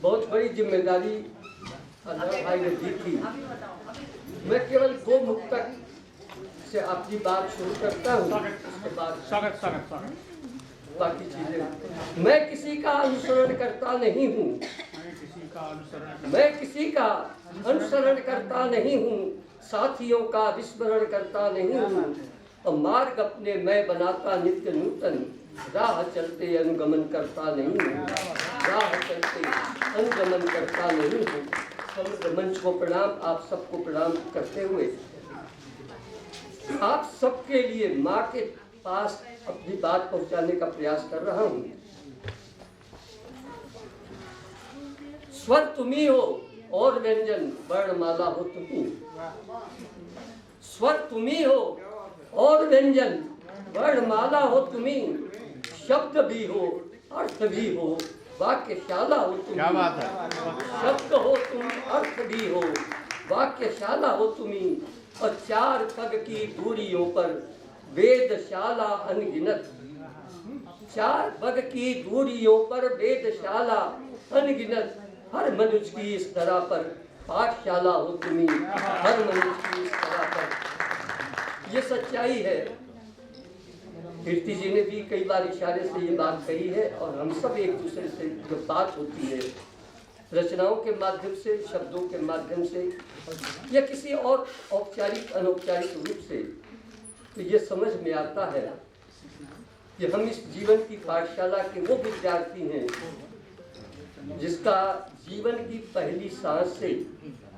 बहुत बड़ी जिम्मेदारी अल्लाह भाई ने दी थी। मैं केवल 2 मुक्तक से अपनी बात शुरू करता हूँ, उसके बाद बाकी चीजें। मैं किसी का अनुसरण करता नहीं हूँ, मैं किसी का अनुसरण करता नहीं हूँ, साथियों का विस्मरण करता नहीं हूँ, और मार्ग अपने मैं बनाता नित्य नूतन, राह चलते अनुगमन करता नहीं हूँ, राह चलते अनुगमन करता नहीं हूँ। समग्र मंच को प्रणाम, आप सबको प्रणाम करते हुए आप सबके लिए माँ के पास अपनी बात पहुंचाने का प्रयास कर रहा हूँ। स्वर तुम्ही हो और व्यंजन वर्णमाला हो तुम्ही, स्वर तुम्ही हो और व्यंजन वर्णमाला हो तुम्ही, शब्द भी हो अर्थ भी हो वाक्यशाला हो तुम्ही। क्या बात है। शब्द हो तुम, अर्थ भी हो वाक्यशाला हो तुम्ही, और 4 पग की दूरियों पर वेदशाला अनगिनत, 4 पग की दूरियों पर वेदशाला अनगिनत, हर मनुष्य की इस तरह पर पाठशाला हो तुम्ही, हर मनुष्य की इस तरह पर। ये सच्चाई है। कीर्ति जी ने भी कई बार इशारे से ये बात कही है, और हम सब एक दूसरे से जो बात होती है रचनाओं के माध्यम से, शब्दों के माध्यम से, या किसी और औपचारिक अनौपचारिक रूप से, तो ये समझ में आता है कि हम इस जीवन की पाठशाला के वो विद्यार्थी हैं जिसका जीवन की पहली सांस से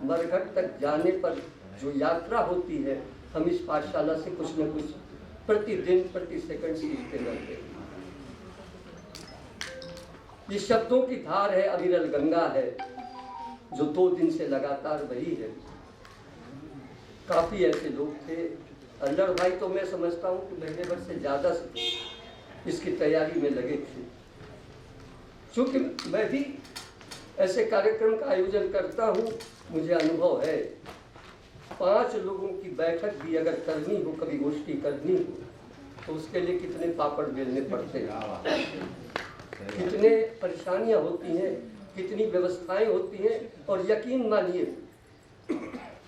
मरघट तक जाने पर जो यात्रा होती है, हम इस पाठशाला से कुछ न कुछ प्रतिदिन प्रति सेकंड सीखते रहते हैं। ये शब्दों की धार है, अविरल गंगा है, जो 2 दिन से लगातार बही है। काफी ऐसे लोग थे, अल्लड़ भाई तो मैं समझता हूँ कि महीने भर से ज्यादा इसकी तैयारी में लगे थे। चूंकि मैं भी ऐसे कार्यक्रम का आयोजन करता हूँ, मुझे अनुभव है। 5 लोगों की बैठक भी अगर करनी हो, कभी गोष्ठी करनी हो, तो उसके लिए कितने पापड़ बेलने पड़ते हैं, कितने परेशानियां होती हैं, कितनी व्यवस्थाएं होती हैं। और यकीन मानिए,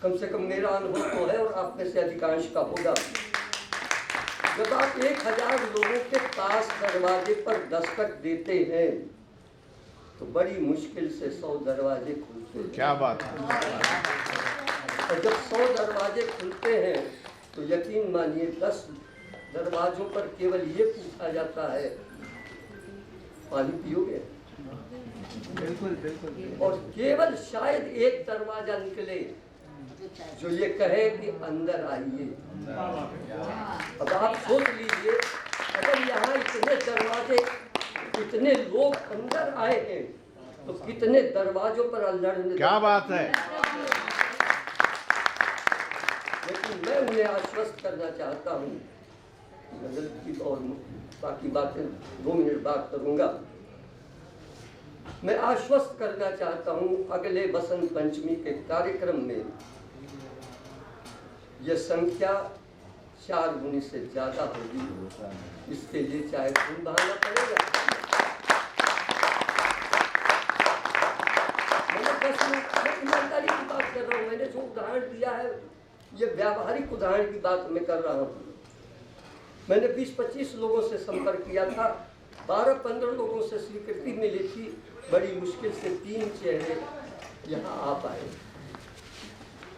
कम से कम मेरा अनुभव तो है और आप में से अधिकांश का होगा, जब आप 1000 लोगों के पास दरवाजे पर दस्तक देते हैं तो बड़ी मुश्किल से 100 दरवाजे खुलते हैं। क्या बात है। और जब 100 दरवाजे खुलते हैं तो यकीन मानिए 10 दरवाजों पर केवल ये पूछा जाता है, पानी पियोगे? बिल्कुल बिल्कुल। और केवल शायद एक दरवाजा निकले जो ये कहे कि अंदर आइए। अब आप सोच लीजिए, अगर यहाँ इतने दरवाजे, इतने लोग अंदर आए हैं, तो कितने दरवाजों पर अल्लाह ने। क्या बात है। लेकिन मैं उन्हें आश्वस्त करना चाहता हूँ, गजल की और बाकी बातें 2 मिनट बात करूँगा। मैं आश्वस्त करना चाहता हूँ, अगले बसंत पंचमी के कार्यक्रम में यह संख्या 4 गुनी से ज्यादा होगी। इसके लिए चाहे खून बहाना पड़ेगा। मैं ईमानदारी की बात कर रहा हूँ। मैंने जो उदाहरण दिया है, ये व्यावहारिक उदाहरण की बात मैं कर रहा हूँ। मैंने 20-25 लोगों से संपर्क किया था, 12-15 लोगों से स्वीकृति मिली थी। बड़ी मुश्किल से 3 चेहरे यहाँ आ पाए,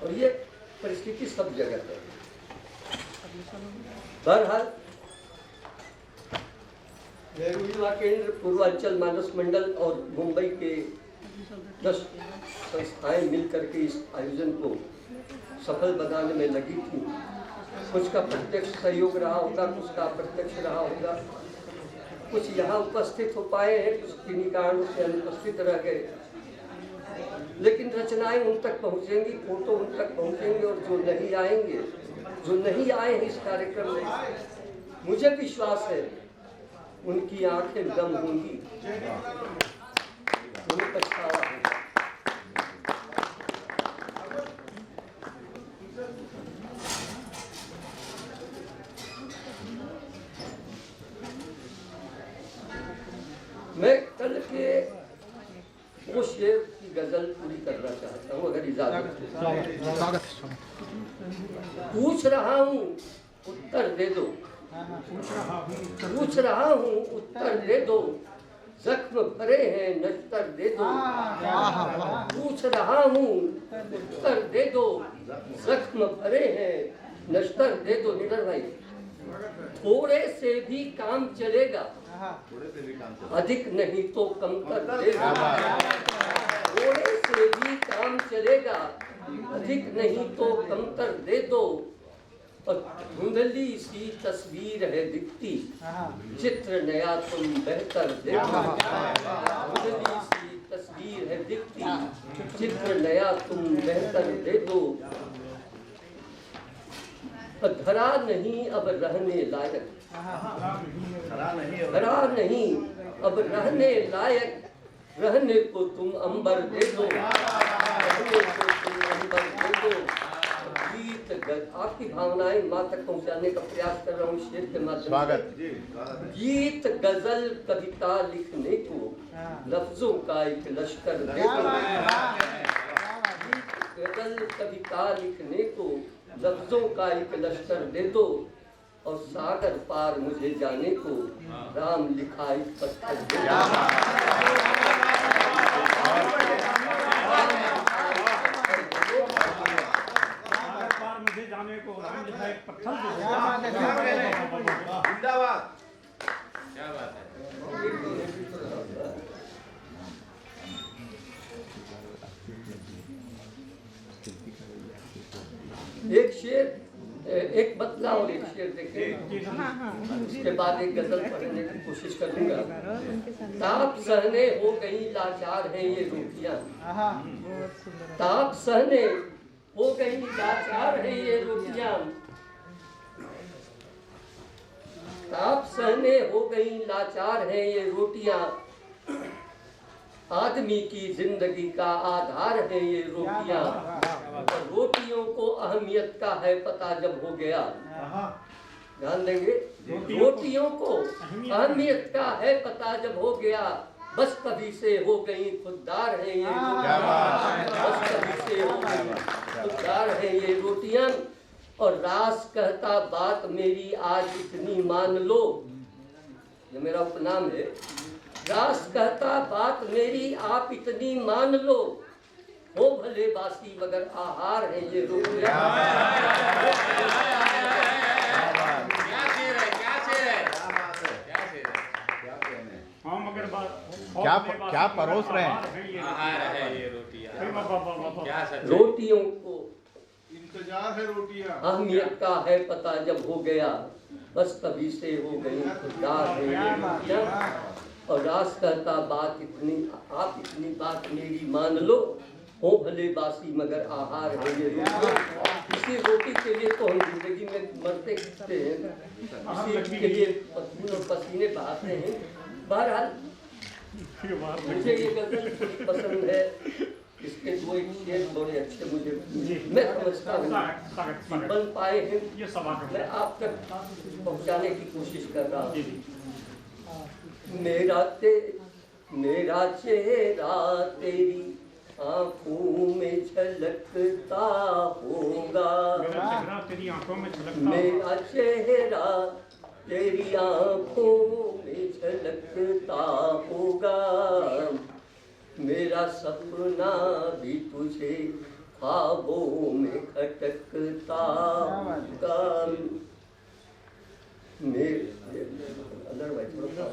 और ये परिस्थिति सब जगह है। बहरहाल युवा केंद्र, पूर्वांचल मानस मंडल और मुंबई के 10 संस्थाएं मिलकर के इस आयोजन को सफल बनाने में लगी थी। कुछ का प्रत्यक्ष सहयोग रहा होगा, कुछ का अप्रत्यक्ष रहा होगा। कुछ यहाँ उपस्थित हो पाए हैं, कुछ किन्हीं कारणों से अनुपस्थित रह गए, लेकिन रचनाएं उन तक पहुँचेंगी, फोटो उन तक पहुँचेंगे। और जो नहीं आएंगे, जो नहीं आए हैं इस कार्यक्रम में, मुझे विश्वास है उनकी आंखें गम होंगी, उन्हें पछतावा होगा। मैं कल के वो शेर की गजल पूरी करना चाहता हूँ अगर इजाजत हो। स्वागत पूछ रहा हूँ उत्तर दे दो, पूछ रहा हूँ उत्तर दे दो, जख्म भरे हैं नश्तर दे दो। पूछ रहा हूँ उत्तर दे दो, जख्म भरे हैं नश्तर दे दो। निडर भाई, थोड़े से भी काम चलेगा, अधिक नहीं तो कम कर देगा। थोड़े से भी काम चलेगा, अधिक नहीं तो कम कर दे दो। और धुंधली सी तस्वीर है दिखती, चित्र नया तुम बेहतर दे दो। धुंधली सी तस्वीर है दिखती, चित्र नया तुम बेहतर दे दो। धरा नहीं अब रहने लायक, धरा नहीं अब रहने लायक, रहने को तुम अंबर दे दो, रहने को तुम अंबर दे दो। गीत आपकी भावनाएं मां तक पहुंचाने का प्रयास कर रहा हूँ शेर के माध्यम से। गीत गजल कविता लिखने को लफ्जों का एक लश्कर दे दो। गजल कविता लिखने को लफ्जों का एक लश्कर दे दो। और सागर पार मुझे जाने को राम लिखा एक पत्थर दे दो। सागर पार मुझे जाने को राम लिखा एक पत्थर दे दो। जिंदाबाद। क्या बात है। एक शेर, एक बतला और एक शेर देखें, उसके बाद एक गजल पढ़ने की कोशिश करूंगा। ताप सहने हो गई लाचार हैं ये रोटियां, ताप सहने हो गई लाचार हैं ये रोटियां, ताप सहने हो गई लाचार हैं ये रोटियां। आदमी की जिंदगी का आधार है ये रोटियां। और रोटियों को अहमियत का है पता जब हो गया, ध्यान देंगे, रोटियों को अहमियत का है पता जब हो गया। बस कभी से हो गई खुददार है ये रोटियां, बस कभी से हो गई खुददार है ये रोटियां। और रास कहता बात मेरी आज इतनी मान लो, ये मेरा उपनाम है। रास कहता बात मेरी आप इतनी मान लो, हो भले बासी मगर आहार है ये रोटियां। क्या परोस रहे हैं। आहार है ये रोटियां। क्या सच। रोटियों को इंतजार है रोटियां, अहमियत का है पता जब हो गया। बस कभी से हो गई खुददार है ये रोटियां। और रास कहता बात इतनी आप इतनी बात मेरी मान लो, हो भले बासी मगर आहार है ये रोटियां। इसी रोटी के लिए तो हम जिंदगी में मरते खिंचते हैं, इसी के लिए खून और पसीने बहाते हैं। बहरहाल मुझे ये गजल पसंद है, इसके दो एक शेर बड़े अच्छे मुझे मैं समझता हूँ बन पाए हैं, मैं आप तक पहुँचाने की कोशिश कर रहा हूँ। मेरा चेहरा तेरी आँखों में झलकता होगा, तेरी आंखों में मेरा चेहरा तेरी आँखों में झलकता होगा। मेरा सपना भी तुझे ख्वाबों में खटकता होगा। अंदर भाई थोड़ा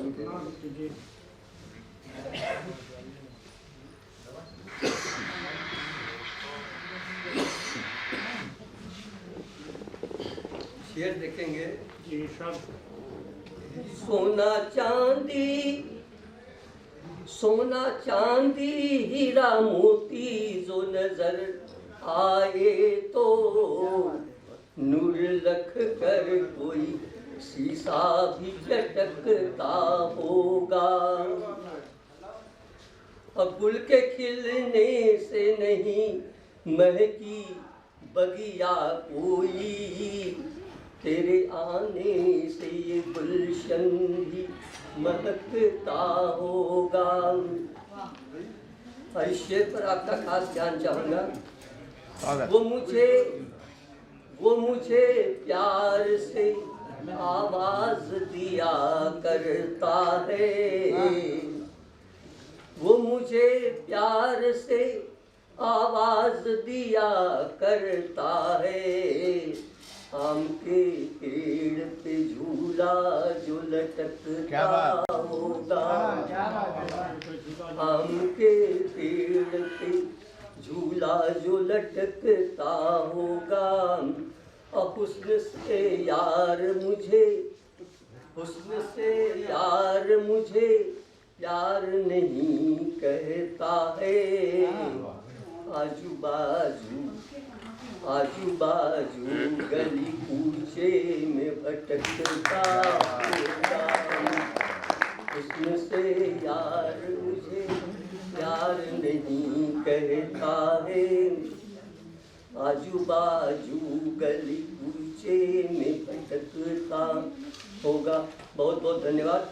शेर देखेंगे। सोना चांदी, सोना चांदी हीरा मोती जो नजर आए तो नूर लख कर कोई शीशा भी चटकता होगा। अब गुल के खिलने से नहीं महकी बगिया कोई, तेरे आने से ये गुलशन भी महकता होगा। और इस शेर पर आपका खास ध्यान चाहूंगा। स्वागत। वो मुझे प्यार से आवाज दिया करता है, वो मुझे प्यार से आवाज दिया करता है। आम के पेड़ पे झूला जो लटकता होगा, आम के पेड़ पे झूला जो लटकता होगा। और हुस्न से यार मुझे, हुस्न से यार मुझे प्यार नहीं कहता है। आजू बाजू आजू बाजू गली कूचे में भटकता होगा। हुस्न से यार मुझे प्यार नहीं कहता है। आजू बाजू गली कूचे में भटकता होगा। बहुत बहुत धन्यवाद।